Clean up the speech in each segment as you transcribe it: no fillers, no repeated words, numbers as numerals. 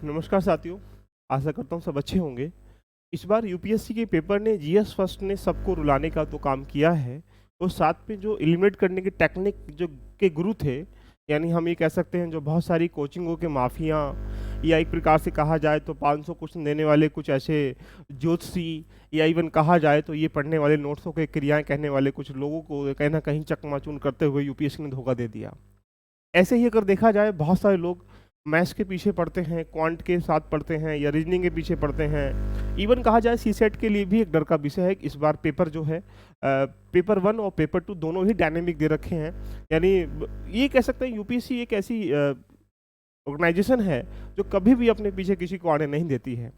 नमस्कार साथियों। आशा करता हूँ सब अच्छे होंगे। इस बार यूपीएससी के पेपर ने जीएस फर्स्ट ने सबको रुलाने का तो काम किया है और साथ में जो एलिमिनेट करने की टेक्निक जो के गुरु थे, यानी हम ये कह सकते हैं जो बहुत सारी कोचिंगों के माफिया, या एक प्रकार से कहा जाए तो 500 क्वेश्चन देने वाले कुछ ऐसे ज्योतिषी, या इवन कहा जाए तो ये पढ़ने वाले नोट्सों के क्रियाएं कहने वाले कुछ लोगों को कहीं ना कहीं चकमाचूर करते हुए यूपीएससी ने धोखा दे दिया। ऐसे ही अगर देखा जाए बहुत सारे लोग मैथ्स के पीछे पढ़ते हैं, क्वांट के साथ पढ़ते हैं, या रीजनिंग के पीछे पढ़ते हैं। इवन कहा जाए सी सेट के लिए भी एक डर का विषय है कि इस बार पेपर जो है पेपर 1 और पेपर 2 दोनों ही डायनेमिक दे रखे हैं। यानी ये कह सकते हैं यूपीएससी एक ऐसी ऑर्गेनाइजेशन है जो कभी भी अपने पीछे किसी को आने नहीं देती है।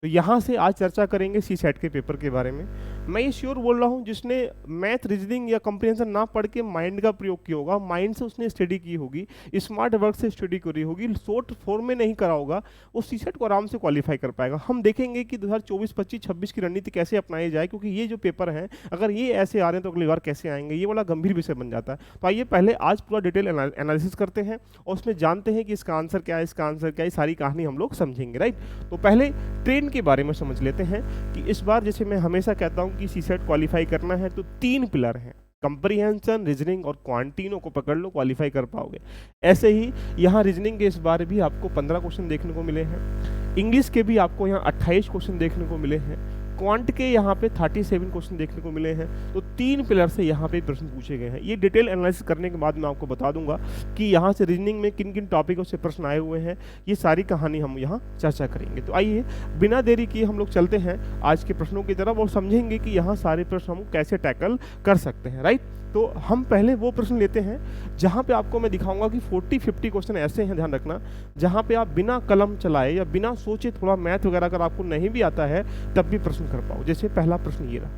तो यहाँ से आज चर्चा करेंगे सी सेट के पेपर के बारे में। मैं ये श्योर बोल रहा हूँ जिसने मैथ, रीजनिंग या कंप्रीहेंशन ना पढ़ के माइंड का प्रयोग किया होगा, माइंड से उसने स्टडी की होगी, स्मार्ट वर्क से स्टडी करी होगी, शॉर्ट फॉर्म में नहीं करा होगा, वो सी सेट को आराम से क्वालिफाई कर पाएगा। हम देखेंगे कि 2024, 25, 26 की रणनीति कैसे अपनाई जाए, क्योंकि ये जो पेपर हैं अगर ये ऐसे आ रहे हैं तो अगली बार कैसे आएंगे, ये बड़ा गंभीर विषय बन जाता है। तो आइए पहले आज पूरा डिटेल एनालिसिस करते हैं और उसमें जानते हैं कि इसका आंसर क्या है, इसका आंसर क्या है, सारी कहानी हम लोग समझेंगे। राइट, तो पहले ट्रेन के बारे में समझ लेते हैं कि इस बार जैसे मैं हमेशा कहता हूं कि सी सेट क्वालिफाई करना है तो 3 पिलर हैं, कंप्रीहेंशन, रीजनिंग और क्वांट, तीनों को पकड़ लो, क्वालिफाई कर पाओगे। ऐसे ही यहाँ रीजनिंग के इस बार भी आपको 15 क्वेश्चन देखने को मिले हैं, इंग्लिश के भी आपको यहाँ 28 क्वेश्चन देखने को मिले हैं, क्वांट के यहाँ पे 37 क्वेश्चन देखने को मिले हैं। तो 3 पिलर से यहाँ पे प्रश्न पूछे गए हैं। ये डिटेल एनालिसिस करने के बाद मैं आपको बता दूंगा कि यहाँ से रीजनिंग में किन किन टॉपिकों से प्रश्न आए हुए हैं, ये सारी कहानी हम यहाँ चर्चा करेंगे। तो आइए बिना देरी किए हम लोग चलते हैं आज के प्रश्नों की तरफ और समझेंगे कि यहाँ सारे प्रश्न हम कैसे टैकल कर सकते हैं। राइट, तो हम पहले वो प्रश्न लेते हैं जहाँ पे आपको मैं दिखाऊंगा कि 40-50 क्वेश्चन ऐसे हैं, ध्यान रखना, जहाँ पे आप बिना कलम चलाए या बिना सोचे थोड़ा मैथ वगैरह अगर आपको नहीं भी आता है तब भी प्रश्न कर पाओ। जैसे पहला प्रश्न ये रहा,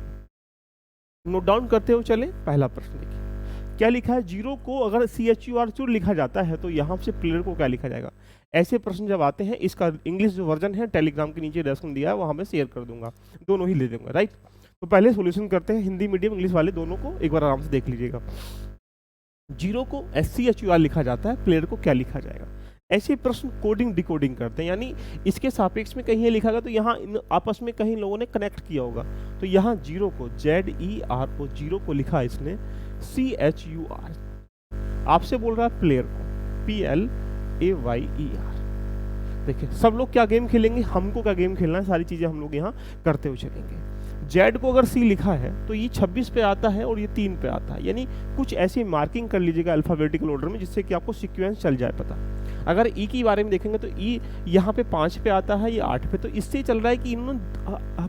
नोट डाउन करते हो चले। पहला प्रश्न देखिए क्या लिखा है, जीरो को अगर CHUR लिखा जाता है तो यहाँ से प्लेयर को क्या लिखा जाएगा। ऐसे प्रश्न जब आते हैं, इसका इंग्लिश जो वर्जन है टेलीग्राम के नीचे डिस्क्रिप्शन दिया है वहाँ मैं शेयर कर दूंगा, दोनों ही ले दूंगा। राइट, तो पहले सॉल्यूशन करते हैं, हिंदी मीडियम इंग्लिश वाले दोनों को एक बार आराम से देख लीजिएगा। जीरो को SCHUR लिखा जाता है, प्लेयर को क्या लिखा जाएगा। ऐसे प्रश्न कोडिंग डिकोडिंग करते हैं, यानी इसके सापेक्ष में कहीं ये लिखा गया तो यहाँ आपस में कहीं लोगों ने कनेक्ट किया होगा। तो यहाँ जीरो को ZER को जीरो को लिखा इसने CHUR, आपसे बोल रहा है प्लेयर को PLAYER। देखिए सब लोग क्या गेम खेलेंगे, हमको क्या गेम खेलना है, सारी चीजें हम लोग यहाँ करते हुए चलेंगे। जेड को अगर C लिखा है तो ये 26 पे आता है और ये 3 पे आता है, यानी कुछ ऐसी मार्किंग कर लीजिएगा अल्फाबेटिकल ऑर्डर में जिससे कि आपको सीक्वेंस चल जाए पता। अगर ई के बारे में देखेंगे तो ई यहाँ पे 5 पे आता है, ये 8 पे, तो इससे चल रहा है कि इन्होंने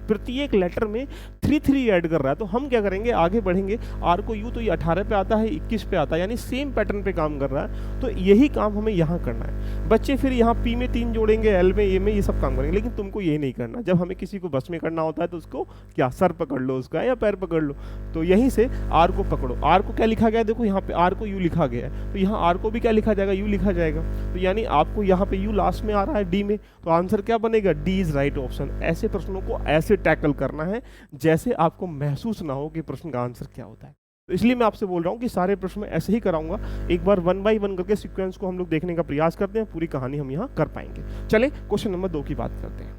प्रत्येक लेटर में 3 ऐड कर रहा है। तो हम क्या करेंगे, आगे बढ़ेंगे, आर को यू तो ये 18 पे आता है, 21 पे आता है, यानी सेम पैटर्न पे काम कर रहा है। तो यही काम हमें यहाँ करना है। बच्चे फिर यहाँ पी में 3 जोड़ेंगे, एल में, ए में, ये सब काम करेंगे, लेकिन तुमको ये नहीं करना। जब हमें किसी को बस में करना होता है तो उसको क्या सर पकड़ लो उसका या पैर पकड़ लो। तो यहीं से आर को पकड़ो। आर को क्या लिखा गया है, देखो यहाँ पे आर को यू लिखा गया है, तो यहाँ आर को भी क्या लिखा जाएगा, यू लिखा जाएगा। तो यानी आपको यहाँ पे यू लास्ट में आ रहा है डी में, तो आंसर क्या बनेगा, डी इज राइट ऑप्शन। ऐसे प्रश्नों को ऐसे टैकल करना है जैसे आपको महसूस ना हो कि प्रश्न का आंसर क्या होता है। तो इसलिए मैं आपसे बोल रहा हूँ कि सारे प्रश्न में ऐसे ही कराऊंगा। एक बार 1 बाय 1 करके सीक्वेंस को हम लोग देखने का प्रयास करते हैं, पूरी कहानी हम यहाँ कर पाएंगे। चले क्वेश्चन नंबर 2 की बात करते हैं।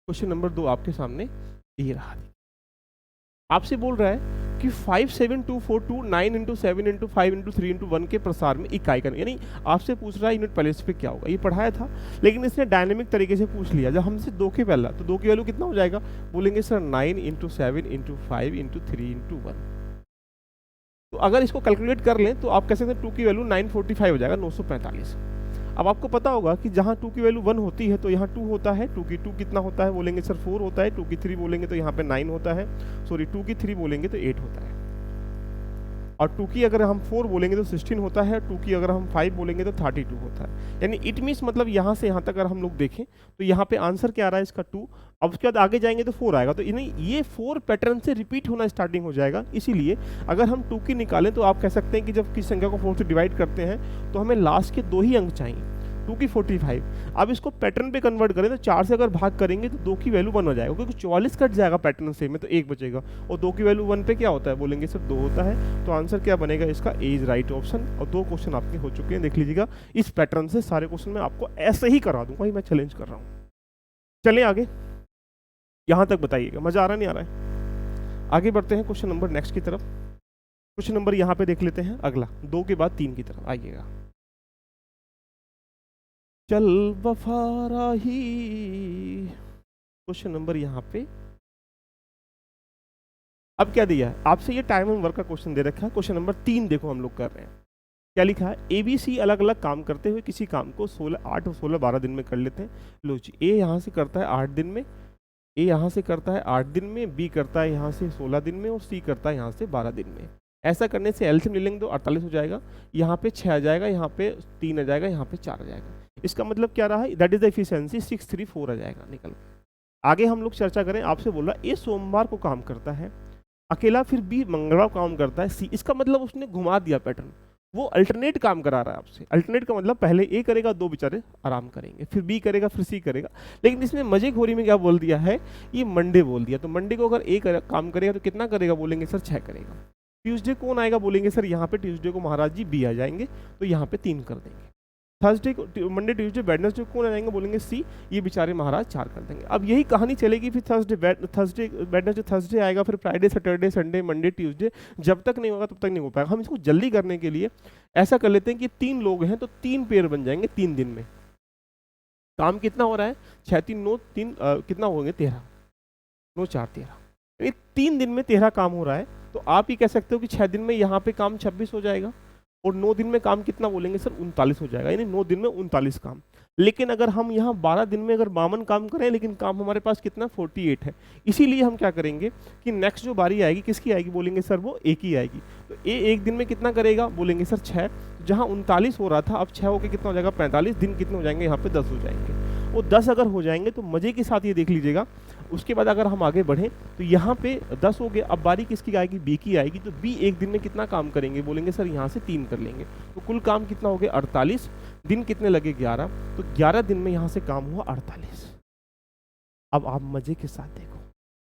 क्वेश्चन नंबर 2 आपके सामने ये रहा, आपसे बोल रहा है कि 5, 7, 2, 4, 2, 9 इंटू 7 इंटू 5 इंटू 3 इंटू 1 के प्रसार में इकाई का, यानी आपसे पूछ रहा है यूनिट पैलेस पे क्या होगा। ये पढ़ाया था लेकिन इसने डायनेमिक तरीके से पूछ लिया। जब हमसे 2 के पहला तो 2 की वैल्यू कितना हो जाएगा, बोलेंगे sir 9 into 7 into 5 into 3 into 1। तो अगर इसको कैलकुलेट कर लें तो आप कह सकते हैं 2 की वैल्यू 945 हो जाएगा, 945। अब आपको पता होगा कि जहाँ 2 की वैल्यू 1 होती है तो यहाँ 2 होता है। 2 की 2 कितना होता है, बोलेंगे सर 4 होता है। 2 की 3 बोलेंगे तो यहाँ पे 9 होता है, सॉरी 2 की 3 बोलेंगे तो 8 होता है। और 2 की अगर हम 4 बोलेंगे तो 16 होता है। 2 की अगर हम 5 बोलेंगे तो 32 होता है। यानी इट मीन्स मतलब यहाँ से यहाँ तक अगर हम लोग देखें तो यहाँ पे आंसर क्या आ रहा है इसका 2। अब उसके बाद आगे जाएंगे तो 4 आएगा, तो ये 4 पैटर्न से रिपीट होना स्टार्टिंग हो जाएगा। इसीलिए अगर हम 2 की निकालें तो आप कह सकते हैं कि जब किसी संख्या को 4 से डिवाइड करते हैं तो हमें लास्ट के 2 ही अंक चाहिए। 2 की 45। अब इसको पैटर्न पे कन्वर्ट करें तो 4 से अगर भाग करेंगे तो 2 की वैल्यू 1 हो जाएगा, क्योंकि 44 कट जाएगा पैटर्न से में तो 1 बचेगा, और 2 की वैल्यू 1 पे क्या होता है बोलेंगे सर 2 होता है। तो आंसर क्या बनेगा इसका, ए इज राइट ऑप्शन। और 2 क्वेश्चन आपके हो चुके हैं, देख लीजिएगा। इस पैटर्न से सारे क्वेश्चन मैं आपको ऐसे ही करा दूंगा, मैं चैलेंज कर रहा हूँ। चलें आगे, यहाँ तक बताइएगा मजा आ रहा नहीं आ रहा है। आगे बढ़ते हैं क्वेश्चन नंबर नेक्स्ट की तरफ। क्वेश्चन नंबर यहाँ पे देख लेते हैं अगला, 2 के बाद 3 की तरफ आइएगा। चल वफा राही, क्वेश्चन नंबर यहाँ पे अब क्या दिया है आपसे, ये टाइम एंड वर्क का क्वेश्चन दे रखा है। क्वेश्चन नंबर 3 देखो हम लोग कर रहे हैं, क्या लिखा है, ABC अलग अलग काम करते हुए किसी काम को 8 और 16 12 दिन में कर लेते हैं। लो जी, A यहाँ से करता है 8 दिन में, A यहाँ से करता है 8 दिन में, B करता है यहाँ से 16 दिन में, और C करता है यहाँ से 12 दिन में। ऐसा करने से एलसीएम ले लेंगे तो 48 हो जाएगा, यहाँ पे 6 आ जाएगा, यहाँ पे 3 आ जाएगा, यहाँ पे 4 आ जाएगा। इसका मतलब क्या रहा है, दैट इज द एफिशिएंसी 634 आ जाएगा निकल। आगे हम लोग चर्चा करें, आपसे बोला A सोमवार को काम करता है अकेला, फिर B मंगलवार को काम करता है C। इसका मतलब उसने घुमा दिया पैटर्न, वो अल्टरनेट काम करा रहा है आपसे। अल्टरनेट का मतलब पहले A करेगा, 2 बेचारे आराम करेंगे, फिर B करेगा, फिर C करेगा। लेकिन इसमें मजेखोरी में क्या बोल दिया है, ये मंडे बोल दिया। तो मंडे को अगर A काम करेगा तो कितना करेगा बोलेंगे सर 6 करेगा। ट्यूसडे कौन आएगा बोलेंगे सर, यहाँ पे ट्यूसडे को महाराज जी B आ जाएंगे, तो यहाँ पे 3 कर देंगे। थर्सडे को, मंडे ट्यूसडे वेडनेसडे कौन आ जाएंगे बोलेंगे C, ये बेचारे महाराज 4 कर देंगे। अब यही कहानी चलेगी, फिर वेडनेसडे थर्सडे आएगा, फिर Friday Saturday Sunday Monday Tuesday, जब तक नहीं होगा तब तक नहीं हो पाएगा। हम इसको जल्दी करने के लिए ऐसा कर लेते हैं कि 3 लोग हैं तो 3 पेयर बन जाएंगे 3 दिन में। काम कितना हो रहा है, 6 3 9 3 कितना होंगे 13, 9 4 13, 3 दिन में 13 काम हो रहा है। तो आप ही कह सकते हो कि 6 दिन में यहाँ पे काम 26 हो जाएगा, और 9 दिन में काम कितना बोलेंगे सर 39 हो जाएगा, यानी 9 दिन में 39 काम। लेकिन अगर हम यहाँ 12 दिन में अगर 52 काम करें, लेकिन काम हमारे पास कितना 48 है, इसीलिए हम क्या करेंगे कि नेक्स्ट जो बारी आएगी किसकी आएगी बोलेंगे सर वो A की आएगी। तो A 1 दिन में कितना करेगा बोलेंगे सर 6, जहाँ 39 हो रहा था अब 6 होकर कितना हो जाएगा 45, दिन कितने हो जाएंगे यहाँ पे 10 हो जाएंगे। वो 10 अगर हो जाएंगे तो मजे के साथ ये देख लीजिएगा। उसके बाद अगर हम आगे बढ़ें तो यहाँ पे 10 हो गए, अब बारी किसकी आएगी B की आएगी। तो B 1 दिन में कितना काम करेंगे बोलेंगे सर यहाँ से 3 कर लेंगे, तो कुल काम कितना हो गया 48, दिन कितने लगे 11, तो 11 दिन में यहाँ से काम हुआ 48। अब आप मजे के साथ देखो,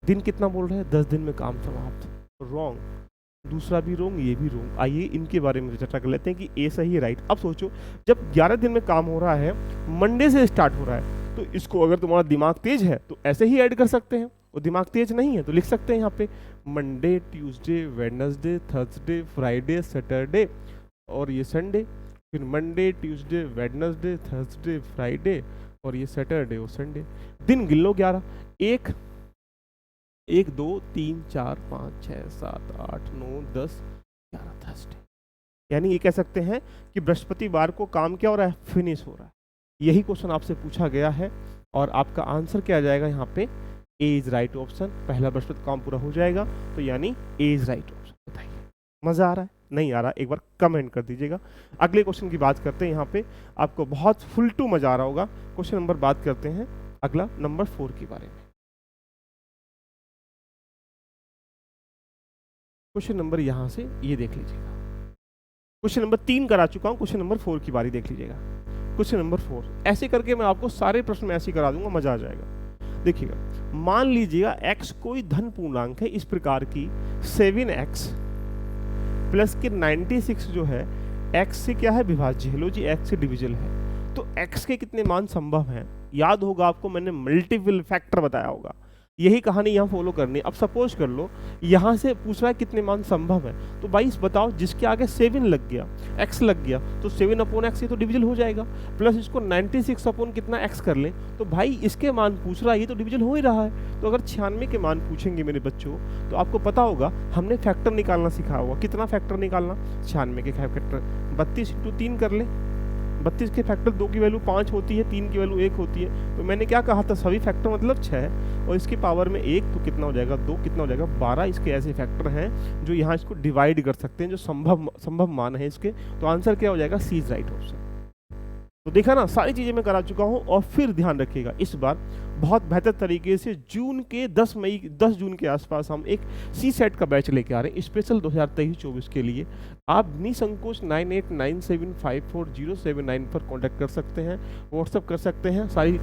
दिन कितना बोल रहे हैं 10 दिन में काम समाप्त, रॉन्ग, दूसरा भी रोंग, ये भी रोंग। आइए इनके बारे में चर्चा कर लेते हैं कि ए सही है राइट। अब सोचो जब 11 दिन में काम हो रहा है, मंडे से स्टार्ट हो रहा है, तो इसको अगर तुम्हारा दिमाग तेज है तो ऐसे ही ऐड कर सकते हैं, और दिमाग तेज नहीं है तो लिख सकते हैं यहाँ पे Monday Tuesday Wednesday Thursday Friday Saturday और ये संडे, फिर Monday Tuesday Wednesday Thursday Friday और ये सैटरडे और संडे। दिन गिन लो 11, 1 2 3 4 5 6 7 8 9 10 11 थर्सडे। यानी ये कह सकते हैं कि बृहस्पतिवार को काम क्या हो रहा है, फिनिश हो रहा है। यही क्वेश्चन आपसे पूछा गया है और आपका आंसर क्या आ जाएगा यहाँ पे, ए इज राइट ऑप्शन। पहला बृहस्पति काम पूरा हो जाएगा, तो यानी ए इज राइट ऑप्शन। बताइए मजा आ रहा है नहीं आ रहा, एक बार कमेंट कर दीजिएगा। अगले क्वेश्चन की बात करते हैं, यहाँ पे आपको बहुत फुल टू मजा आ रहा होगा। क्वेश्चन नंबर बात करते हैं अगला नंबर 4 के बारे में। क्वेश्चन नंबर यहाँ से ये देख लीजिएगा, क्वेश्चन नंबर 3 करा चुका हूँ, क्वेश्चन नंबर 4 की बारी देख लीजिएगा। क्वेश्चन नंबर 4 ऐसे करके मैं आपको सारे प्रश्न में ऐसे करा दूंगा, मजा आ जाएगा। देखिएगा, मान लीजिएगा x कोई धन पूर्णांक है इस प्रकार की 7x प्लस के 96 जो है x से क्या है विभाज्य है, लो जी x से डिविजल है। तो x के कितने मान संभव हैं, याद होगा आपको मैंने मल्टीपल फैक्टर बताया होगा, यही कहानी यहाँ फॉलो करनी। अब सपोज कर लो यहाँ से पूछ रहा है कितने मान संभव है, तो भाई बताओ जिसके आगे 7 लग गया x लग गया तो 7/x ये तो डिविजल हो जाएगा, प्लस इसको 96 अपॉन कितना x कर लें तो भाई इसके मान पूछ रहा है, ये तो डिविजल हो ही रहा है। तो अगर 96 के मान पूछेंगे मेरे बच्चों तो आपको पता होगा हमने फैक्टर निकालना सिखाया होगा। कितना फैक्टर निकालना, 96 के फैक्टर 32 × 3 कर ले। 32 के फैक्टर 2 की वैल्यू 5 होती है, 3 की वैल्यू 1 होती है। तो मैंने क्या कहा था, सभी फैक्टर मतलब 6 और इसकी पावर में 1 तो कितना हो जाएगा 2, कितना हो जाएगा 12। इसके ऐसे फैक्टर हैं जो यहाँ इसको डिवाइड कर सकते हैं, जो संभव मान है इसके। तो आंसर क्या हो जाएगा, सी इज राइट ऑप्शन। तो देखा ना, सारी चीज़ें मैं करा चुका हूँ। और फिर ध्यान रखिएगा, इस बार बहुत बेहतर तरीके से जून के 10 जून के आसपास हम एक सी सेट का बैच लेके आ रहे हैं स्पेशल 2023-24 के लिए। आप निसंकोच 98975407 पर कांटेक्ट कर सकते हैं, व्हाट्सअप कर सकते हैं, सारी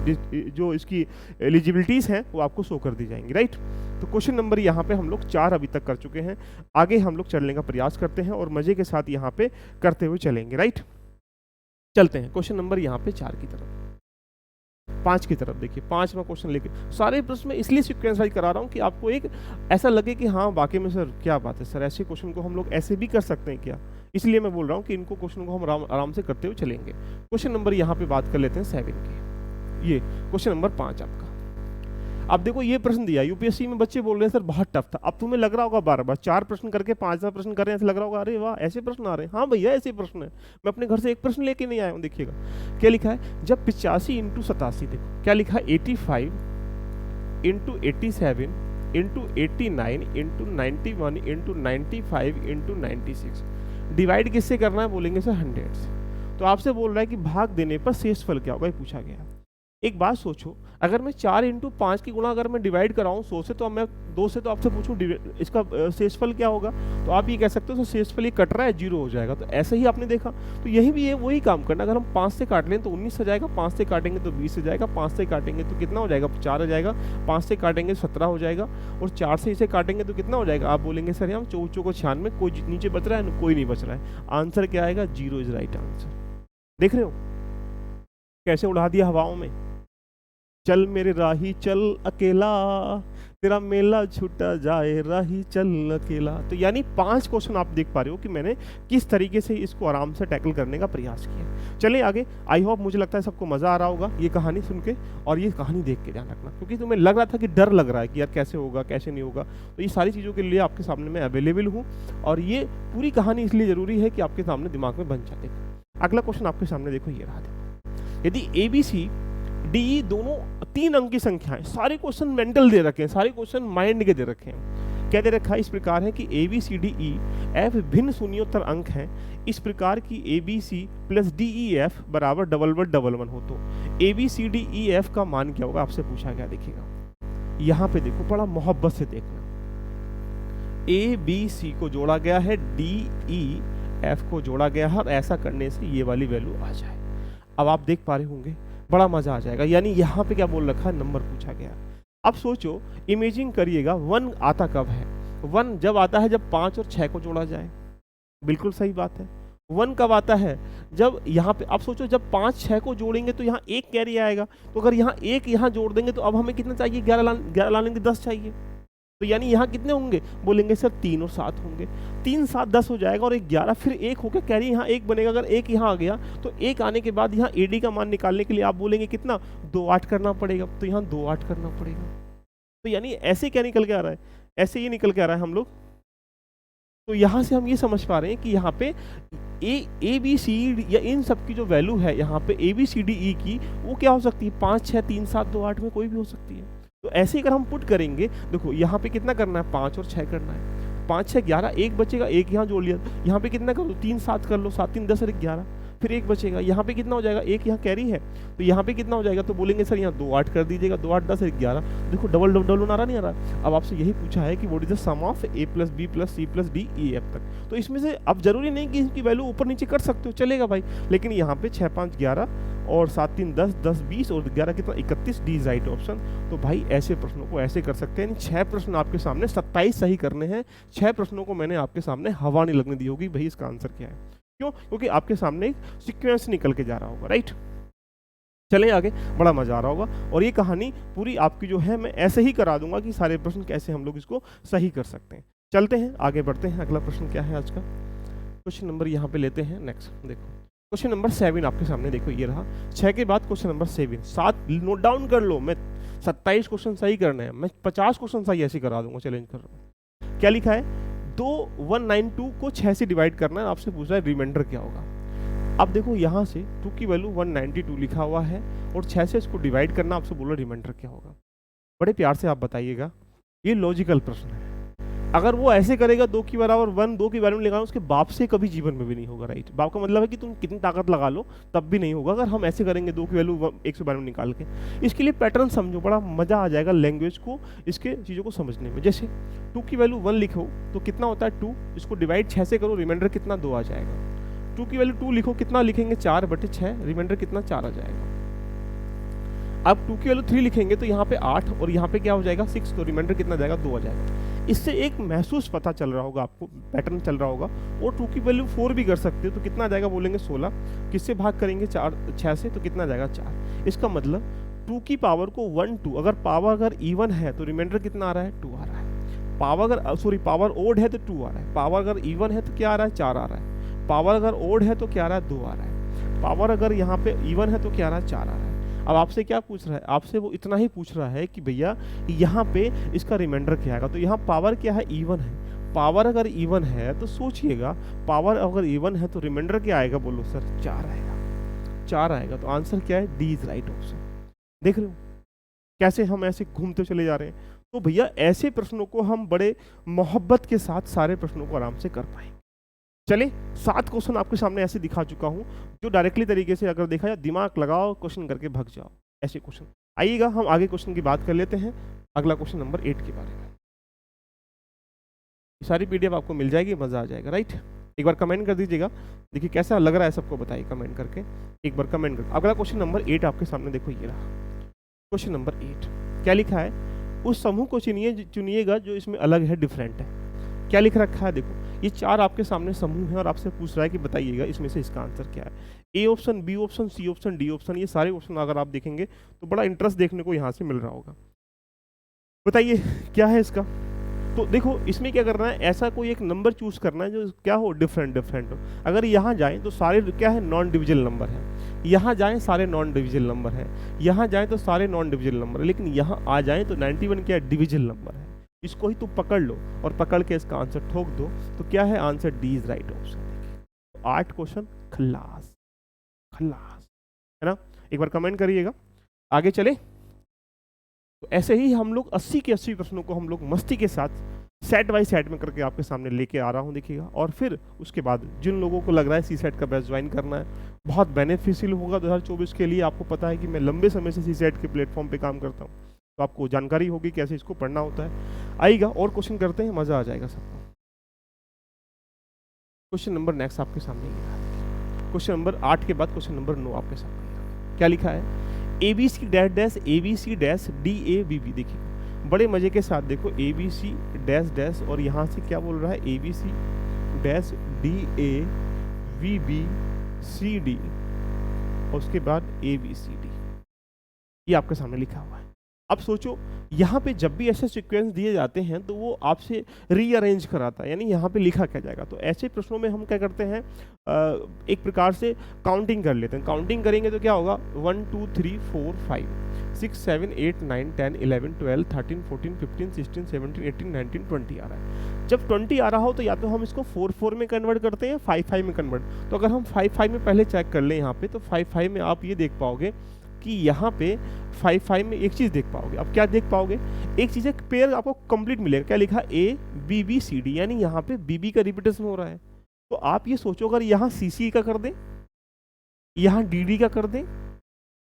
जो इसकी एलिजिबिलिटीज़ हैं वो आपको शो कर दी जाएंगी, राइट। तो क्वेश्चन नंबर यहाँ पे हम लोग 4 अभी तक कर चुके हैं, आगे हम लोग चलने का प्रयास करते हैं और मज़े के साथ यहाँ पे करते हुए चलेंगे, राइट। चलते हैं क्वेश्चन नंबर यहाँ पे 4 की तरफ, 5 की तरफ। देखिए 5वां क्वेश्चन लेके सारे प्रश्न में इसलिए सीक्वेंस वाइज करा रहा हूँ कि आपको एक ऐसा लगे कि हाँ वाकई में सर क्या बात है सर, ऐसे क्वेश्चन को हम लोग ऐसे भी कर सकते हैं क्या। इसलिए मैं बोल रहा हूँ कि इनको क्वेश्चन को हम आराम से करते हुए चलेंगे। क्वेश्चन नंबर यहाँ पे बात कर लेते हैं 7 की। ये क्वेश्चन नंबर 5 आपका। अब देखो ये प्रश्न दिया यूपीएससी में, बच्चे बोल रहे हैं सर बहुत टफ था। अब तुम्हें लग रहा होगा बार बार 4 प्रश्न करके 5वां प्रश्न कर रहे हैं, ऐसे लग रहा होगा अरे वाह ऐसे प्रश्न आ रहे हैं। हाँ भैया ऐसे प्रश्न है, मैं अपने घर से एक प्रश्न लेके नहीं आया हूँ। देखिएगा क्या लिखा है, जब 85 इंटू 87, देखो क्या लिखा है 85 into 87 into 89 into 91 into 95 into 96 divide किससे करना है, बोलेंगे सर 100 से। तो आपसे बोल रहा है कि भाग देने पर शेष फल क्या होगा, ये पूछा गया। एक बात सोचो, अगर मैं 4 इंटू 5 की गुणा अगर मैं डिवाइड कराऊँ 100 से, तो अब मैं 2 से तो आपसे पूछूं इसका शेषफल क्या होगा, तो आप ये कह सकते हो तो शेषफल ये कट रहा है 0 हो जाएगा। तो ऐसे ही आपने देखा, तो यही भी है वही काम करना। अगर हम 5 से काट लें तो 19 हो जाएगा, 5 से काटेंगे तो 20 हो जाएगा, 5 से काटेंगे तो कितना हो जाएगा 4 हो जाएगा, 5 से काटेंगे 17 हो जाएगा, और 4 से इसे काटेंगे तो कितना हो जाएगा। आप बोलेंगे सर हम 24 को 96, कोई नीचे बच रहा है, कोई नहीं बच रहा है। आंसर क्या आएगा, 0 इज राइट आंसर। देख रहे हो कैसे उड़ा दिया हवाओं में। चल मेरे राही चल अकेला, तेरा मेला छूटा जाए राही चल अकेला। तो यानी 5 क्वेश्चन आप देख पा रहे हो कि मैंने किस तरीके से इसको आराम से टैकल करने का प्रयास किया। चलिए आगे। आई होप मुझे लगता है सबको मज़ा आ रहा होगा ये कहानी सुन के, और ये कहानी देख के ध्यान रखना, क्योंकि तुम्हें लग रहा था कि डर लग रहा है कि यार कैसे होगा कैसे नहीं होगा। तो ये सारी चीज़ों के लिए आपके सामने मैं अवेलेबल हूँ, और ये पूरी कहानी इसलिए ज़रूरी है कि आपके सामने दिमाग में बन जाए। अगला क्वेश्चन आपके सामने देखो, ये रहा। देखो यदि ABC DE दोनों 3 अंक की संख्या है, सारे क्वेश्चन मेंटल दे रखे हैं, सारे क्वेश्चन माइंड के दे रखे हैं। क्या दे रखा है, इस प्रकार है कि ABCDEF भिन्न शून्योत्तर अंक हैं, इस प्रकार की ABC प्लस DEF बराबर 1111 हो, तो ABCDEF का मान क्या होगा आपसे पूछा गया। देखिएगा यहाँ पे देखो बड़ा मोहब्बत से देखना, ABC को जोड़ा गया है, DEF को जोड़ा गया है, और ऐसा करने से ये वाली वैल्यू आ जाए। अब आप देख पा रहे होंगे बड़ा मजा आ जाएगा। यानी यहाँ पे क्या बोल रखा है, नंबर पूछा गया। अब सोचो, इमेजिन करिएगा 1 आता कब है, 1 जब आता है जब 5 और 6 को जोड़ा जाए। बिल्कुल सही बात है। 1 कब आता है, जब यहाँ पे आप सोचो जब 5 6 को जोड़ेंगे तो यहाँ 1 कैरी आएगा, तो अगर यहाँ 1 यहाँ जोड़ देंगे तो अब हमें कितना चाहिए, 11 लाने के 10 चाहिए। तो यानी यहाँ कितने होंगे, बोलेंगे सर 3 और 7 होंगे, 3 7 10 हो जाएगा, और 11 फिर 1 होकर कैरी यहाँ 1 बनेगा। अगर 1 यहाँ आ गया तो 1 आने के बाद यहाँ AD का मान निकालने के लिए आप बोलेंगे कितना, 2 8 करना पड़ेगा, तो यहाँ 2 8 करना पड़ेगा। तो यानी ऐसे क्या निकल के आ रहा है, ऐसे ये निकल के आ रहा है हम लोग। तो यहाँ से हम ये समझ पा रहे हैं कि यहाँ पे ABC या इन सब की जो वैल्यू है यहाँ पे ABCDE की, वो क्या हो सकती है, 5 6 3 7 2 8 में कोई भी हो सकती है। तो ऐसे ही अगर हम पुट करेंगे, देखो यहाँ पे कितना करना है, 5 और 6 करना है, 5 6 11, 1 बचेगा, 1 यहाँ जोड़ लिया, यहाँ पे कितना कर लो, 3 7 कर लो, 7 3 10 और 11, फिर 1 बचेगा, यहाँ पे कितना हो जाएगा, 1 यहाँ कैरी है, तो यहाँ पे कितना हो जाएगा, तो बोलेंगे सर यहाँ 2 8 कर दीजिएगा, 2 8 10 और 11। देखो डबल डबल आ रहा नहीं आ रहा। अब आपसे यही पूछा है कि what is the sum of A plus B plus C plus D E F तक। तो इसमें से अब जरूरी नहीं कि इसकी वैल्यू ऊपर नीचे कर सकते हो, चलेगा भाई, लेकिन यहाँ पे 6 5 11 और 7 3 10 10 20 और 11 कितना 31, डी इज राइट ऑप्शन। तो भाई ऐसे प्रश्नों को ऐसे कर सकते हैं। 6 प्रश्न आपके सामने 27 सही करने हैं। 6 प्रश्नों को मैंने आपके सामने हवा नहीं लगने दी होगी भाई इसका आंसर क्या है। क्यों? क्योंकि आपके सामने एक सीक्वेंस निकल के जा रहा होगा, राइट। चलें आगे, बड़ा मजा आ रहा होगा। और ये कहानी पूरी आपकी जो है मैं ऐसे ही करा दूंगा कि सारे प्रश्न कैसे हम लोग इसको सही कर सकते हैं। चलते हैं आगे बढ़ते हैं। अगला प्रश्न क्या है आज का, क्वेश्चन नंबर यहाँ पे लेते हैं नेक्स्ट। देखो क्वेश्चन नंबर 7 आपके सामने, देखो ये रहा 6 के बाद क्वेश्चन नंबर 7। 7 नोट डाउन कर लो, मैं 27 क्वेश्चन सही करने हैं, मैं 50 क्वेश्चन सही ऐसे करा दूंगा, चैलेंज कर रहा हूँ। क्या लिखा है, 2192 को 6 से डिवाइड करना है, आपसे पूछ रहा है रिमाइंडर क्या होगा। अब देखो यहाँ से 2 की वैल्यू 192 लिखा हुआ है और 6 से इसको डिवाइड करना, आपसे बोलो रिमाइंडर क्या होगा। बड़े प्यार से आप बताइएगा, ये लॉजिकल प्रश्न है। अगर वो ऐसे करेगा 2 के बराबर 1, 2 के बारे में लगाना, उसके बाप से कभी जीवन में भी नहीं होगा, राइट। बाप का मतलब है कि तुम कितनी ताकत लगा लो तब भी नहीं होगा अगर हम ऐसे करेंगे 2 की वैल्यू 1 से बारे में निकाल के। इसके लिए पैटर्न समझो, बड़ा मजा आ जाएगा लैंग्वेज को, इसके चीज़ों को समझने में। जैसे 2 की वैल्यू 1 लिखो तो कितना होता है 2, इसको डिवाइड 6 से करो, रिमाइंडर कितना 2 आ जाएगा। 2 की वैल्यू 2 लिखो, कितना लिखेंगे 4/6, रिमाइंडर कितना 4 आ जाएगा। अब 2 की वैल्यू 3 लिखेंगे तो यहाँ पे 8 और यहाँ पे क्या हो जाएगा 6, तो रिमाइंडर कितना जाएगा 2 आ जाएगा। इससे एक महसूस पता चल रहा होगा आपको, पैटर्न चल रहा होगा। और 2 की वैल्यू 4 भी कर सकते हो तो कितना आ जाएगा बोलेंगे 16, किससे भाग करेंगे 6 से, तो कितना आ जाएगा 4। इसका मतलब 2 की पावर को 1 2, अगर पावर अगर इवन है तो रिमाइंडर कितना आ रहा है 2 आ रहा है। पावर अगर पावर ओड है तो 2 आ रहा है। पावर अगर इवन है तो क्या आ रहा है 4 आ रहा है। पावर अगर ओड है तो क्या आ रहा है 2 आ रहा है। पावर अगर यहाँ पे इवन है तो क्या आ रहा है 4 आ रहा है। अब आपसे क्या पूछ रहा है, आपसे वो इतना ही पूछ रहा है कि भैया यहाँ पे इसका रिमाइंडर क्या आएगा। तो यहाँ पावर क्या है इवन है। पावर अगर इवन है तो सोचिएगा, पावर अगर इवन है तो रिमाइंडर क्या आएगा, बोलो सर 4 आएगा। 4 आएगा तो आंसर क्या है, डी इज राइट ऑप्शन। देख रहे हो कैसे हम ऐसे घूमते चले जा रहे हैं। तो भैया ऐसे प्रश्नों को हम बड़े मोहब्बत के साथ सारे प्रश्नों को आराम से कर पाएंगे। चले 7 क्वेश्चन आपके सामने ऐसे दिखा चुका हूं जो डायरेक्टली तरीके से अगर देखा जाए दिमाग लगाओ क्वेश्चन करके भाग जाओ, ऐसे क्वेश्चन। आइएगा हम आगे क्वेश्चन की बात कर लेते हैं, अगला क्वेश्चन नंबर 8 के बारे में। सारी पीडीएफ आपको मिल जाएगी, मजा आ जाएगा, राइट। एक बार कमेंट कर दीजिएगा, देखिए कैसा लग रहा है सबको, बताइए कमेंट करके, एक बार कमेंट कर। अगला क्वेश्चन नंबर 8 आपके सामने देखो, ये रहा क्वेश्चन नंबर 8। क्या लिखा है, उस समूह को चुनिएगा जो इसमें अलग है, डिफरेंट है। क्या लिख रखा है, देखो ये 4 आपके सामने समूह है और आपसे पूछ रहा है कि बताइएगा इसमें से इसका आंसर क्या है। A option, B option, C option, D option, ये सारे ऑप्शन अगर आप देखेंगे तो बड़ा इंटरेस्ट देखने को यहाँ से मिल रहा होगा। बताइए क्या है इसका। तो देखो इसमें क्या करना है, ऐसा कोई एक नंबर चूज करना है जो क्या हो, डिफरेंट हो। अगर यहाँ जाएं तो सारे क्या है, नॉन डिविजिबल नंबर है। यहाँ जाएं सारे नॉन डिविजिबल नंबर है। यहाँ जाएं तो सारे नॉन डिविजिबल नंबर है। लेकिन यहाँ आ जाएं तो 91 क्या है, डिविजिबल नंबर है। इसको ही तुम पकड़ लो और पकड़ के इसका आंसर ठोक दो, तो क्या है answer, D is right option. 8 question खल्लास है ना। एक बार कमेंट करिएगा, आगे चले। तो ऐसे ही हम लोग 80 के 80 प्रश्नों को हम लोग मस्ती के साथ सेट बाय सेट में करके आपके सामने लेके आ रहा हूँ, देखिएगा। और फिर उसके बाद जिन लोगों को लग रहा है सी सेट का बैच ज्वाइन करना है, बहुत बेनिफिशियल होगा 2024 के लिए। आपको पता है कि मैं लंबे समय से सी सेट के प्लेटफॉर्म पे काम करता हूँ, तो आपको जानकारी होगी कैसे इसको पढ़ना होता है। आइएगा और क्वेश्चन करते हैं, मजा आ जाएगा सबको। क्वेश्चन नंबर नेक्स्ट आपके सामने क्वेश्चन नंबर 8 के बाद क्वेश्चन नंबर 9 आपके सामने। क्या लिखा है, ABC dash dash ABC dash DABB। देखिए बड़े मजे के साथ देखो, ABC डैश डैश और यहाँ से क्या बोल रहा है, ABC डैश DAVB CD और उसके बाद ABCD, ये आपके सामने लिखा हुआ है। अब सोचो यहाँ पे जब भी ऐसे सीक्वेंस दिए जाते हैं तो वो आपसे रीअरेंज कराता है, यानी यहाँ पे लिखा क्या जाएगा। तो ऐसे प्रश्नों में हम क्या करते हैं, एक प्रकार से काउंटिंग कर लेते हैं। काउंटिंग करेंगे तो क्या होगा, 1 2 3 4 5 6 7 8 9 10 11 12 13 14 15 16 17 18 19 20 आ रहा है। जब 20 आ रहा हो तो या तो हम इसको 4 4 में कन्वर्ट करते हैं, 5 5 में कन्वर्ट। तो अगर हम 5 5 में पहले चेक कर लें यहाँ पे, तो 5 5 में आप ये देख पाओगे कि यहाँ पे 5 5 में एक चीज़ देख पाओगे। अब क्या देख पाओगे, एक चीज़, एक पेयर आपको कंप्लीट मिलेगा। क्या लिखा, ABBCD, यानी यहाँ पे BB का रिपीटेशन हो रहा है। तो आप ये सोचो अगर यहाँ CC का कर दें, यहाँ DD का कर दें,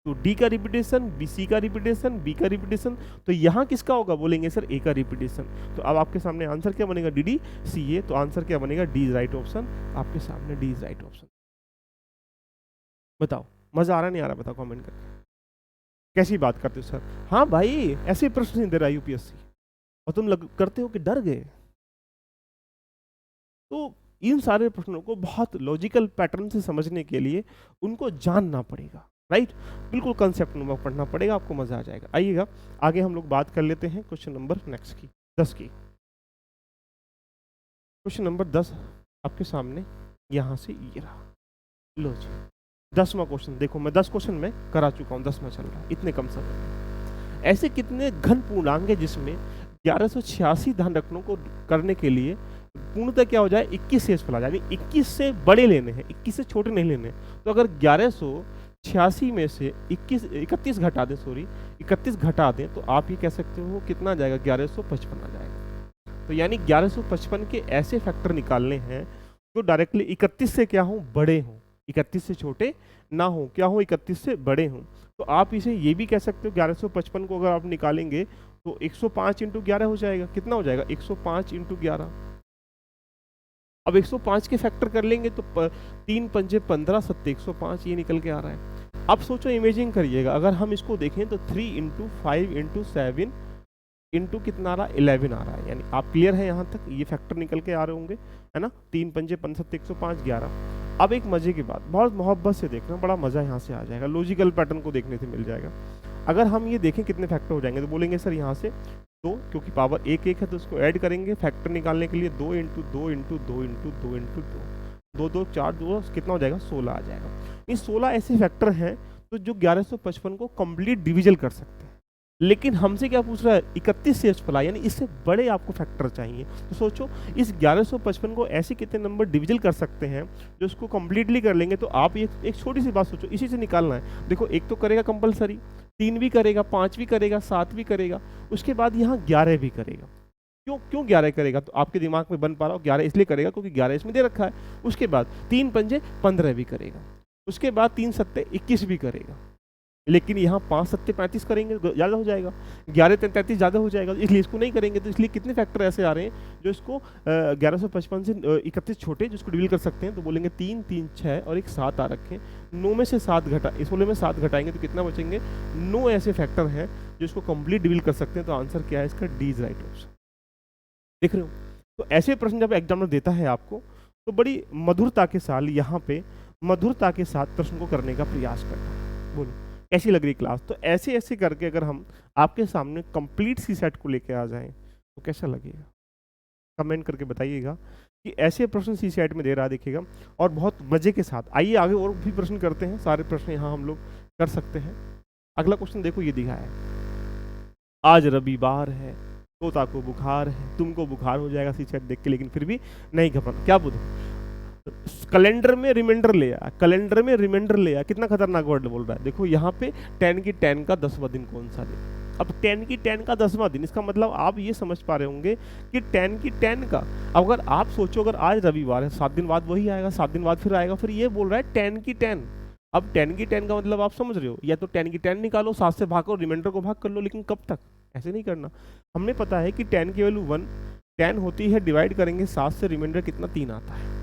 तो D का रिपीटेशन, BC का रिपीटेशन, B का रिपीटेशन, तो यहाँ किसका होगा, बोलेंगे सर A का रिपीटेशन। तो अब आपके सामने आंसर क्या बनेगा, DDCA। तो आंसर क्या बनेगा, डी इज राइट ऑप्शन। आपके सामने डी इज राइट ऑप्शन। बताओ मजा आ रहा नहीं आ रहा, बताओ कमेंट करके। कैसी बात करते हो सर, हाँ भाई ऐसे प्रश्न नहीं दे रहा यूपीएससी और तुम करते हो कि डर गए। तो इन सारे प्रश्नों को बहुत लॉजिकल पैटर्न से समझने के लिए उनको जानना पड़ेगा, राइट। बिल्कुल कंसेप्ट नुमा पढ़ना पड़ेगा, आपको मजा आ जाएगा। आइएगा आगे हम लोग बात कर लेते हैं क्वेश्चन नंबर नेक्स्ट की, 10 की। क्वेश्चन नंबर 10 आपके सामने यहाँ से ये रहा, लो जी 10वां क्वेश्चन। देखो मैं 10 क्वेश्चन में करा चुका हूँ, 10वां चल रहा है इतने कम समय में। ऐसे कितने घन पूर्णांक है जिसमें 1186 धन रत्नों को करने के लिए पूर्णतः क्या हो जाए, 21 शेषफल आ जाए, यानी 21 से बड़े लेने हैं, 21 से छोटे नहीं लेने। तो अगर 1186 में से 31 घटा दें, 31 घटा दें, तो आप ये कह सकते हो कितना आ जाएगा, 1155 आ जाएगा। तो यानी 1155 के ऐसे फैक्टर निकालने हैं जो डायरेक्टली 31 से क्या हो, बड़े हों, 31 से छोटे ना हो, क्या हो, 31 से बड़े हों। तो आप इसे ये भी कह सकते हो 1155 को अगर आप निकालेंगे तो 105 इंटू 11 हो जाएगा। कितना हो जाएगा? 105 इंटू 11। अब 105 के फैक्टर कर लेंगे तो 3 पंजे 15 सत्ते 105 ये निकल के आ रहा है। अब सोचो, इमेजिंग करिएगा, अगर हम इसको देखें तो 3 इंटू 5 इंटू 7 इंटू कितना आ रहा है? 11 आ रहा है। यानी आप क्लियर है यहाँ तक? ये फैक्टर निकल के आ रहे होंगे, है ना? 3 पंजे 15 सत्ते 105 11। अब एक मजे की बात, बहुत मोहब्बत से देखना, बड़ा मजा यहाँ से आ जाएगा, लॉजिकल पैटर्न को देखने से मिल जाएगा। अगर हम ये देखें कितने फैक्टर हो जाएंगे तो बोलेंगे सर यहाँ से 2, क्योंकि पावर 1 1 है तो उसको ऐड करेंगे फैक्टर निकालने के लिए। 2 इंटू 2 इंटू 2 इंटू 2 इंटू 2 2 4 2 कितना हो जाएगा? 16 आ जाएगा। ये 16 ऐसे फैक्टर हैं तो जो 1155 को कंप्लीट डिविजल कर सकते हैं। लेकिन हमसे क्या पूछ रहा है? 31 से फला, यानी इससे बड़े आपको फैक्टर चाहिए। तो सोचो इस 1155 को ऐसे कितने नंबर डिविजल कर सकते हैं जो इसको कंप्लीटली कर लेंगे। तो आप एक छोटी सी बात सोचो, इसी से निकालना है। देखो, एक तो करेगा कंपलसरी, 3 भी करेगा, 5 भी करेगा, 7 भी करेगा, उसके बाद यहाँ 11 भी करेगा। क्यों 11 करेगा? तो आपके दिमाग में बन पा रहा हो 11 इसलिए करेगा क्योंकि 11 इसमें दे रखा है। उसके बाद 3 पंजे 15 भी करेगा, उसके बाद 3 सत्ते 21 भी करेगा। लेकिन यहाँ 5 सत्ते 35 करेंगे ज़्यादा हो जाएगा, 11 33 ज़्यादा हो जाएगा, इसलिए इसको नहीं करेंगे। तो इसलिए कितने फैक्टर ऐसे आ रहे हैं जो इसको 1155 से 31 छोटे जिसको डिविल कर सकते हैं। तो बोलेंगे 3 3 6 और एक 7 आ रखे हैं। 9 में से 7 घटा, इस वाले में 7 घटाएंगे तो कितना बचेंगे? 9 ऐसे फैक्टर हैं जो इसको कंप्लीट डिविल कर सकते हैं। तो आंसर क्या है इसका? D is right option. देख रहे हो? तो ऐसे प्रश्न जब एग्जामिनर देता है आपको तो बड़ी मधुरता के साथ यहाँ पे मधुरता के साथ प्रश्न को करने का प्रयास करना। बोलो कैसी लग रही क्लास? तो ऐसे ऐसे करके अगर हम आपके सामने कंप्लीट सी सेट को लेके आ जाएं तो कैसा लगेगा? कमेंट करके बताइएगा कि ऐसे प्रश्न सी सेट में दे रहा देखिएगा, और बहुत मजे के साथ। आइए आगे और भी प्रश्न करते हैं, सारे प्रश्न यहाँ हम लोग कर सकते हैं। अगला क्वेश्चन देखो, ये दिखा है, आज रविवार है, तोता को बुखार है। तुमको बुखार हो जाएगा सी सेट देख के, लेकिन फिर भी नहीं घबराना। क्या बोलो? कैलेंडर में रिमाइंडर ले आ, कैलेंडर में रिमाइंडर ले आ। कितना खतरनाक वर्ड बोल रहा है। देखो यहाँ पे 10 की 10 का 10वां दिन कौन सा दिन? अब 10 की 10 का 10वां दिन, इसका मतलब आप ये समझ पा रहे होंगे कि 10 की 10 का, अगर आप सोचो अगर आज रविवार है, 7 दिन बाद वही आएगा, 7 दिन बाद फिर आएगा, फिर ये बोल रहा है 10 की 10। अब 10 की 10 का मतलब आप समझ रहे हो, या तो 10 की 10 निकालो, 7 से भाग कर रिमाइंडर को भाग कर लो, लेकिन कब तक? ऐसे नहीं करना। हमने पता है कि 10 की वैल्यू 1, 10 होती है, डिवाइड करेंगे 7 से, रिमाइंडर कितना? 3 आता है।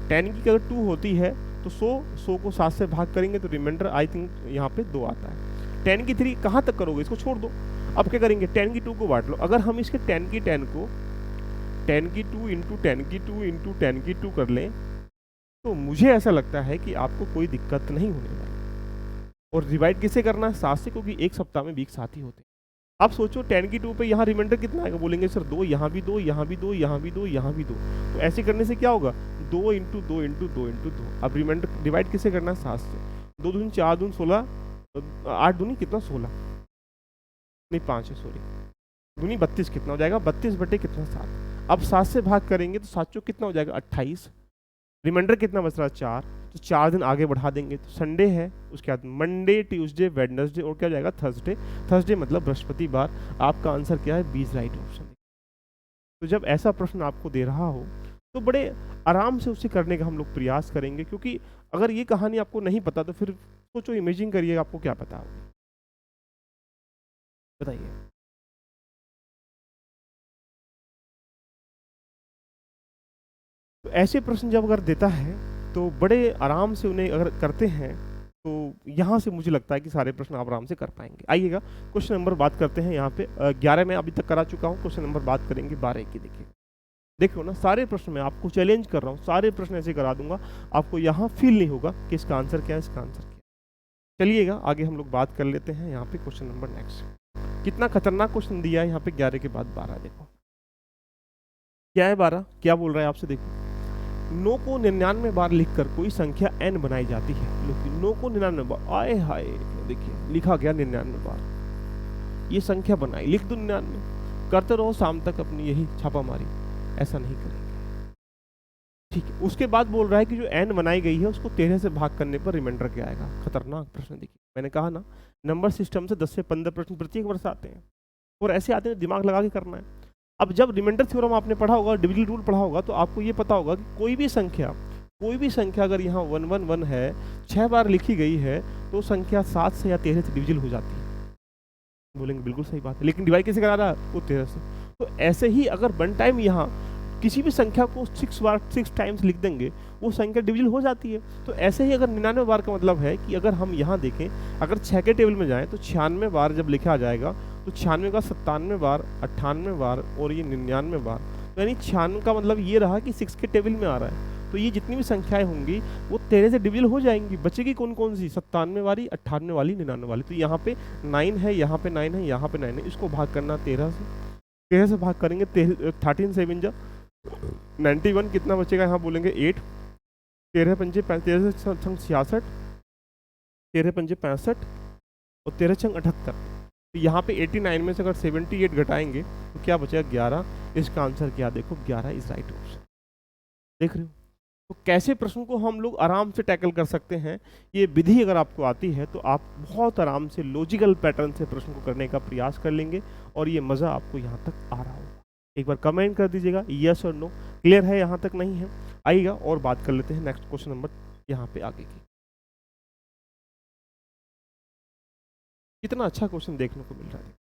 10 की अगर 2 होती है तो 100 को 7 से भाग करेंगे तो रिमाइंडर आई थिंक यहाँ पे 2 आता है। 10 की 3 कहाँ तक करोगे? इसको छोड़ दो। अब क्या करेंगे? 10 की 2 को बांट लो। अगर हम इसके 10 की 10 को 10 की 2 इंटू 10 की 2 इंटू 10 की 2 कर लें तो मुझे ऐसा लगता है कि आपको कोई दिक्कत नहीं होने वाली। और डिवाइड किसे करना है? 7 से, क्योंकि एक सप्ताह में 20 साथ ही होते हैं। आप सोचो 10 की 2 पे यहाँ रिमाइंडर कितना आएगा? बोलेंगे सर 2, यहाँ भी 2, यहाँ भी 2, यहाँ भी 2, यहाँ भी 2। तो ऐसे करने से क्या होगा? 2 इंटू 2 इंटू 2 इंटू 2। अब रिमाइंडर डिवाइड किसे करना है? 7 से। 2 दूनी 4 दूनी 16, 8 दूनी कितना? 16 नहीं 5 है, सॉरी, दूनी 32 कितना हो जाएगा? 32 बटे कितना? 7। अब 7 से भाग करेंगे तो 7 चौक कितना हो जाएगा? 28। रिमाइंडर कितना बच रहा है? 4। तो 4 दिन आगे बढ़ा देंगे तो संडे है, उसके बाद मंडे, ट्यूसडे, वेडनेसडे और क्या हो जाएगा? थर्सडे। थर्सडे मतलब बृहस्पतिवार। आपका आंसर क्या है? B is right option. तो जब ऐसा प्रश्न आपको दे रहा हो तो बड़े आराम से उसे करने का हम लोग प्रयास करेंगे, क्योंकि अगर ये कहानी आपको नहीं पता तो फिर सोचो, इमेजिन करिए आपको क्या पता होगा। बताइए। तो ऐसे प्रश्न जब अगर देता है तो बड़े आराम से उन्हें अगर करते हैं तो यहाँ से मुझे लगता है कि सारे प्रश्न आप आराम से कर पाएंगे। आइएगा क्वेश्चन नंबर बात करते हैं। यहाँ पे 11 में अभी तक करा चुका हूँ, क्वेश्चन नंबर बात करेंगे 12 की। देखिए देखो ना, सारे प्रश्न मैं आपको चैलेंज कर रहा हूँ, सारे प्रश्न ऐसे करा दूंगा, आपको यहाँ फील नहीं होगा कि इसका आंसर क्या है, इसका आंसर क्या है। चलिएगा आगे हम लोग बात कर लेते हैं। यहाँ पे क्वेश्चन नंबर नेक्स्ट, कितना खतरनाक क्वेश्चन दिया है यहाँ पे। 11 के बाद 12, देखो क्या है 12, क्या बोल रहा है आपसे। देखो 9 को 99 बार लिखकर कोई संख्या n बनाई जाती है। लेकिन 9 को 99 बार, आए हाय, देखिए लिखा गया 99 बार, ये संख्या बनाई, लिख दो 99, करते रहो शाम तक अपनी यही छापामारी। ऐसा नहीं करेंगे, ठीक है। उसके बाद बोल रहा है कि जो n बनाई गई है उसको 13 से भाग करने पर रिमाइंडर क्या आएगा। खतरनाक प्रश्न। देखिए मैंने कहा ना, नंबर सिस्टम से 10 से 15 प्रश्न प्रत्येक वर्ष आते हैं, और ऐसे आते हैं दिमाग लगा के करना है। अब जब रिमाइंडर थ्योरम आपने पढ़ा होगा, डिविजन रूल पढ़ा होगा, तो आपको ये पता होगा कि कोई भी संख्या अगर यहाँ 111 है, 6 बार लिखी गई है, तो संख्या 7 से या 13 से डिविजिबल हो जाती है। बोलेंगे बिल्कुल सही बात है, लेकिन डिवाइड कैसे करा रहा है? वो 13 से। तो ऐसे ही अगर वन टाइम यहाँ किसी भी संख्या को 6 टाइम्स लिख देंगे, वो संख्या डिविजिबल हो जाती है। तो ऐसे ही अगर 99 बार का मतलब है कि अगर हम यहाँ देखें, अगर 6 के टेबल में जाएं तो 96 बार जब लिखा जाएगा, तो 96 का 97 बार, 98 बार और ये 99 बार, तो यानी 96 का मतलब ये रहा कि 6 के टेबल में आ रहा है। तो ये जितनी भी संख्याएं होंगी वो 13 से डिविजिबल हो जाएंगी। बचेगी कौन कौन सी? 97 वाली, 98 वाली, 99 वाली। तो यहाँ पे 9 है, यहाँ पे 9 है, यहाँ पे 9 है। इसको भाग करना 13 से भाग करेंगे। 13 7 जा 91, कितना बचेगा? यहाँ बोलेंगे 8। 13 पंजे 66, 13 पंजे 65 और 13 छंग 78। तो यहाँ पे 89 में से अगर 78 घटाएंगे तो क्या बचेगा? 11। इसका आंसर क्या? देखो 11 इज राइट ऑप्शन। देख रहे हो? तो कैसे प्रश्न को हम लोग आराम से टैकल कर सकते हैं, ये विधि अगर आपको आती है तो आप बहुत आराम से लॉजिकल पैटर्न से प्रश्न को करने का प्रयास कर लेंगे और ये मज़ा आपको यहाँ तक आ रहा होगा। एक बार कमेंट कर दीजिएगा यस और नो। क्लियर है? यहाँ तक नहीं है? आइएगा और बात कर लेते हैं नेक्स्ट क्वेश्चन नंबर यहाँ पे आगे की। कितना अच्छा क्वेश्चन देखने को मिल रहा है।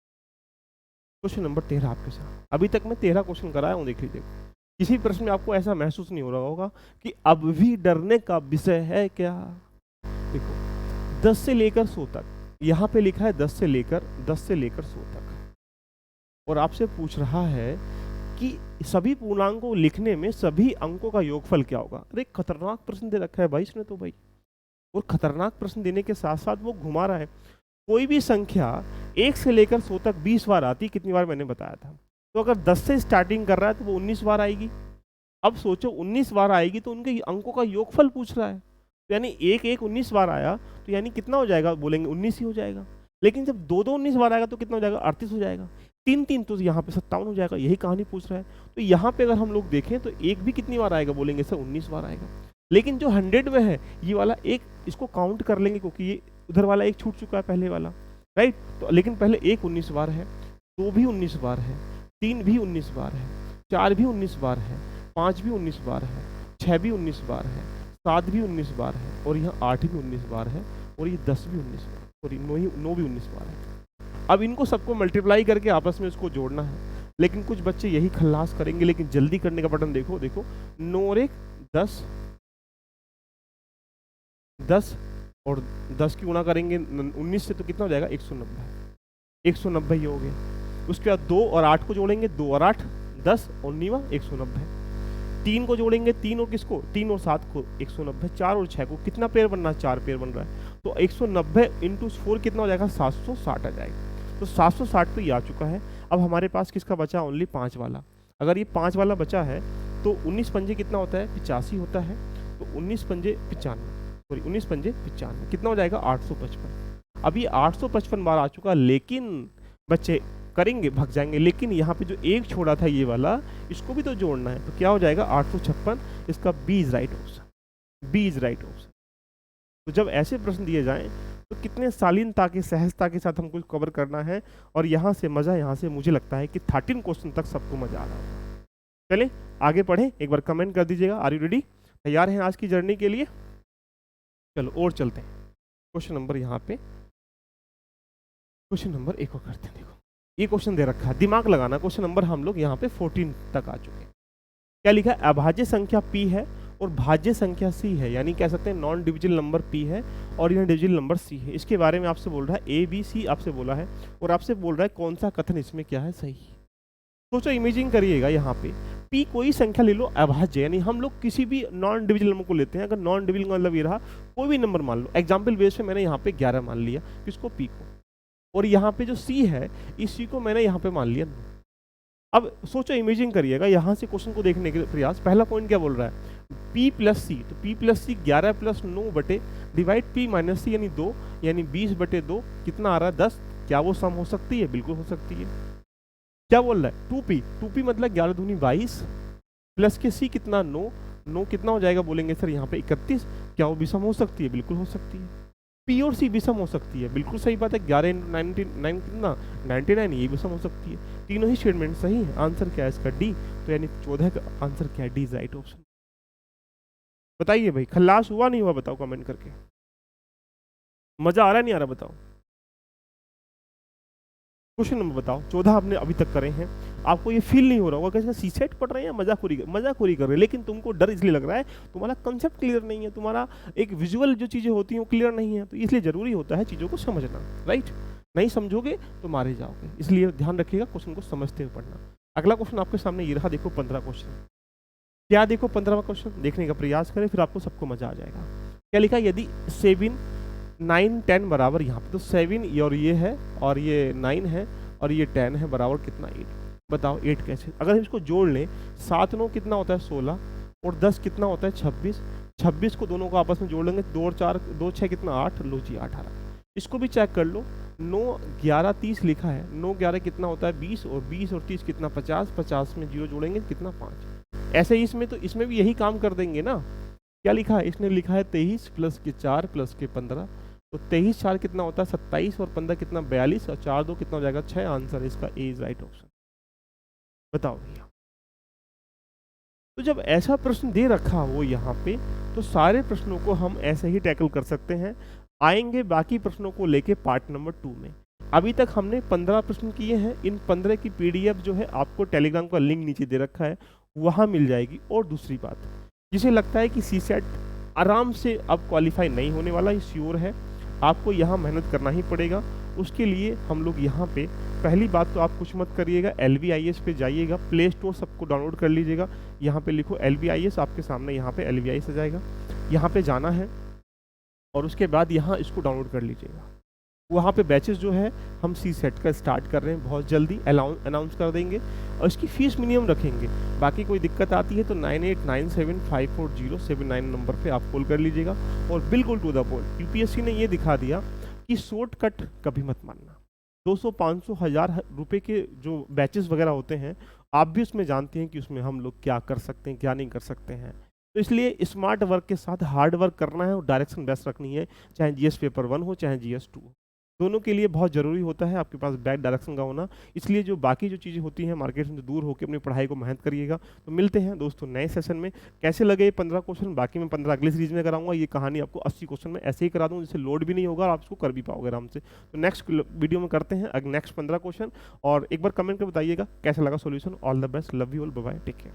क्वेश्चन नंबर 13 आपके साथ। अभी तक मैं 13 क्वेश्चन कराया हूँ, देख लीजिए। किसी प्रश्न में आपको ऐसा महसूस नहीं हो रहा होगा कि अब भी डरने का विषय है क्या। देखो 10 से लेकर 100 तक, यहाँ पे लिखा है 10 से लेकर 100 तक, और आपसे पूछ रहा है कि सभी पूर्णांकों को लिखने में सभी अंकों का योगफल क्या होगा। अरे खतरनाक प्रश्न दे रखा है भाई इसने तो भाई, और खतरनाक प्रश्न देने के साथ साथ वो घुमा रहा है। कोई भी संख्या 1 से लेकर 100 तक 20 बार आती, कितनी बार मैंने बताया था। तो अगर 10 से स्टार्टिंग कर रहा है तो वो 19 बार आएगी। अब सोचो 19 बार आएगी तो उनके अंकों का योगफल पूछ रहा है, तो यानी 19 बार आया तो यानी कितना हो जाएगा? बोलेंगे 19 ही हो जाएगा। लेकिन जब 19 बार आएगा तो कितना हो जाएगा? 38 हो जाएगा। 3 तो यहाँ पे 57 हो जाएगा। यही कहानी पूछ रहा है। तो यहाँ पे अगर हम लोग देखें तो 1 भी कितनी बार आएगा? बोलेंगे सर 19 बार आएगा। लेकिन जो 100 में है ये वाला एक, इसको काउंट कर लेंगे क्योंकि ये उधर वाला एक छूट चुका है पहले वाला, राइट। तो लेकिन पहले 1 19 बार है, 2 भी 19 बार है, 3 भी 19 बार है, 4 भी 19 बार है, 5 भी 19 बार है, 6 भी 19 बार है, 7 भी 19 बार है, और यहाँ 8 भी 19 बार है, और ये 10 भी 19 बार, सॉरी 9 भी 19 बार है। अब इनको सबको मल्टीप्लाई करके आपस में इसको जोड़ना है, लेकिन कुछ बच्चे यही खल्लास करेंगे। लेकिन जल्दी करने का बटन देखो, 9 और 1 10, 10 और 10 की गुणा करेंगे 19 से तो कितना हो जाएगा? 190 ये हो गया। उसके बाद 2 और 8 को जोड़ेंगे, 2 और 8 10 और 9 190। 3 को जोड़ेंगे, 3 और किसको? 3 और 7 को 190। 4 और 6 को कितना पेयर बन रहा है? 4 पेयर बन रहा है। तो 190 इंटू 4 कितना हो जाएगा? 760 आ जाएगा। तो 760 तो ये आ चुका है। अब हमारे पास किसका बचा? ओनली 5 वाला। अगर ये 5 वाला बचा है तो 19 पंजे कितना होता है? 85 होता है। तो 19 पंजे 95, सॉरी 19 पंजे 95 कितना हो जाएगा? 855। अब ये 855 बार आ चुका, लेकिन बच्चे करेंगे, भग जाएंगे। लेकिन यहाँ पे जो एक छोड़ा था ये वाला, इसको भी तो जोड़ना है। तो क्या हो जाएगा? 856। इसका B is right option. B is right option. तो जब ऐसे प्रश्न दिए जाएं तो कितने शालीनता की, सहजता के साथ हमको कवर करना है, और यहाँ से मज़ा, यहाँ से मुझे लगता है कि 13 क्वेश्चन तक सबको मजा आ रहा होगा। चलें आगे बढ़ें। एक बार कमेंट कर दीजिएगा, आर यू रेडी? तैयार हैं आज की जर्नी के लिए? चलो और चलते हैं। क्वेश्चन नंबर यहाँ पे, क्वेश्चन नंबर 1 को करते हैं। देखो ये क्वेश्चन दे रखा है, दिमाग लगाना। क्वेश्चन नंबर हम लोग यहाँ पे 14 तक आ चुके हैं। क्या लिखा है? अभाज्य संख्या p है और भाज्य संख्या c है, यानी कह सकते हैं नॉन डिविजिबल नंबर p है और यह डिविजिबल नंबर c है। इसके बारे में आपसे बोल रहा है, a b c आपसे बोला है, और आपसे बोल रहा है कौन सा कथन इसमें क्या है सही। सोचो, इमेजिन करिएगा, यहाँ पे p कोई संख्या ले लो अभाज्य, यानी हम लोग किसी भी नॉन डिविजिबल नंबर को लेते हैं। अगर नॉन डिविजिबल मतलब ये रहा, कोई भी नंबर मान लो। एग्जाम्पल बेस पे मैंने यहाँ पे 11 मान लिया, किसको? p को। और यहाँ पे जो c है, इस c को मैंने यहाँ पे मान लिया। अब सोचो, इमेजिन करिएगा, यहाँ से क्वेश्चन को देखने के प्रयास। पहला पॉइंट क्या बोल रहा है? p प्लस सी। तो p प्लस सी 11 प्लस 9 बटे डिवाइड p माइनस सी, यानी 2, यानी 20 बटे 2 कितना आ रहा है? 10। क्या वो सम हो सकती है? बिल्कुल हो सकती है। क्या बोल रहा है? 2p मतलब 11 दूनी 22 प्लस के c कितना? 9 कितना हो जाएगा? बोलेंगे सर यहाँ पे 31। क्या वो भी सम हो सकती है? बिल्कुल हो सकती है। पी और सी विषम हो सकती है, बिल्कुल सही बात है। 11 इंटू 99 कितना 99, ये विषम हो सकती है। तीनों ही स्टेटमेंट सही है। आंसर क्या है इसका? डी। तो यानी 14 का आंसर क्या है? D is right option. बताइए भाई, खल्लास हुआ नहीं हुआ? बताओ कमेंट करके। मजा आ रहा नहीं आ रहा? बताओ। क्वेश्चन नंबर बताओ। 14 आपने अभी तक करे हैं, आपको ये फील नहीं हो रहा होगा कि सी सेट पढ़ रहे हैं, मजाखोरी कर रहे हैं, लेकिन तुमको डर इसलिए लग रहा है, तुम्हारा कंसेप्ट क्लियर नहीं है, तुम्हारा एक विजुअल जो चीज़ें होती हैं वो क्लियर नहीं है। तो इसलिए जरूरी होता है चीज़ों को समझना, राइट। नहीं समझोगे तो मारे जाओगे, इसलिए ध्यान रखिएगा क्वेश्चन को समझते हुए पढ़ना। अगला क्वेश्चन आपके सामने ये रहा, देखो 15 क्वेश्चन। क्या देखो 15वां क्वेश्चन देखने का प्रयास करें, फिर आपको सबको मजा आ जाएगा। क्या लिखा? यदि 7 9 10 बराबर, यहाँ पे तो 7 और ये है और ये 9 है और ये 10 है, बराबर कितना? 8। बताओ 8 कैसे? अगर हम इसको जोड़ लें, 7 9 कितना होता है? 16 और 10 कितना होता है? 26। 26 को दोनों को आपस में जोड़ लेंगे, 2 और 4 2 6 कितना? 8। लो जी 18। इसको भी चेक कर लो, 9 11 30 लिखा है, 9 11 कितना होता है? 20 और 20 और 30 कितना? 50। 50 में 0 जोड़ेंगे कितना? 5। ऐसे ही इसमें, तो इसमें भी यही काम कर देंगे ना। क्या लिखा है? इसने लिखा है 23 प्लस के 4 प्लस के 15, तो 23 4 कितना होता है? 27 और 15 कितना? 42 और 4 2 कितना हो जाएगा? 6। आंसर इसका ए इज राइट ऑप्शन। बताओ भैया। तो जब ऐसा प्रश्न दे रखा हो यहाँ पे, तो सारे प्रश्नों को हम ऐसे ही टैकल कर सकते हैं। आएंगे बाकी प्रश्नों को लेके पार्ट नंबर 2 में। अभी तक हमने 15 प्रश्न किए हैं। इन 15 की पीडीएफ जो है आपको टेलीग्राम का लिंक नीचे दे रखा है, वहाँ मिल जाएगी। और दूसरी बात, जिसे लगता है कि सी सेट आराम से अब क्वालिफाई नहीं होने वाला, ये श्योर है, आपको यहाँ मेहनत करना ही पड़ेगा। उसके लिए हम लोग यहाँ पे, पहली बात तो आप कुछ मत करिएगा, LVIS पे जाइएगा, प्ले स्टोर सबको डाउनलोड कर लीजिएगा। यहाँ पे लिखो LVIS, आपके सामने यहाँ पे LVIS आ जाएगा, यहाँ पे जाना है और उसके बाद यहाँ इसको डाउनलोड कर लीजिएगा। वहाँ पे बैचेस जो है हम सी सेट का स्टार्ट कर रहे हैं, बहुत जल्दी अनाउंस कर देंगे और इसकी फीस मिनिमम रखेंगे। बाकी कोई दिक्कत आती है तो 9897540799 नंबर पे आप कॉल कर लीजिएगा। और बिल्कुल टू द पॉइंट, यूपीएससी ने ये दिखा दिया कि शॉर्टकट कभी मत मानना। 200 500 1000 रुपए के जो बैचेस वगैरह होते हैं, आप भी उसमें जानते हैं कि उसमें हम लोग क्या कर सकते हैं, क्या नहीं कर सकते हैं। तो इसलिए स्मार्ट वर्क के साथ हार्ड वर्क करना है और डायरेक्शन बेस्ट रखनी है, चाहे जीएस पेपर 1 हो चाहे जीएस 2 हो। दोनों के लिए बहुत ज़रूरी होता है आपके पास बैक डायरेक्शन का होना। इसलिए जो बाकी जो चीज़ें होती हैं मार्केट से दूर होकर अपनी पढ़ाई को मेहनत करिएगा। तो मिलते हैं दोस्तों नए सेशन में। कैसे लगे ये 15 क्वेश्चन? बाकी मैं 15 अगली सीरीज में कराऊंगा। ये कहानी आपको 80 क्वेश्चन में ऐसे ही करा दूँ, जिससे लोड भी नहीं होगा और आप उसको कर भी पाओगे आराम से। तो नेक्स्ट वीडियो में करते हैं नेक्स्ट 15 क्वेश्चन। और एक बार कमेंट कर बताइएगा कैसा लगा solution. All the best, love you all, bye bye, take care.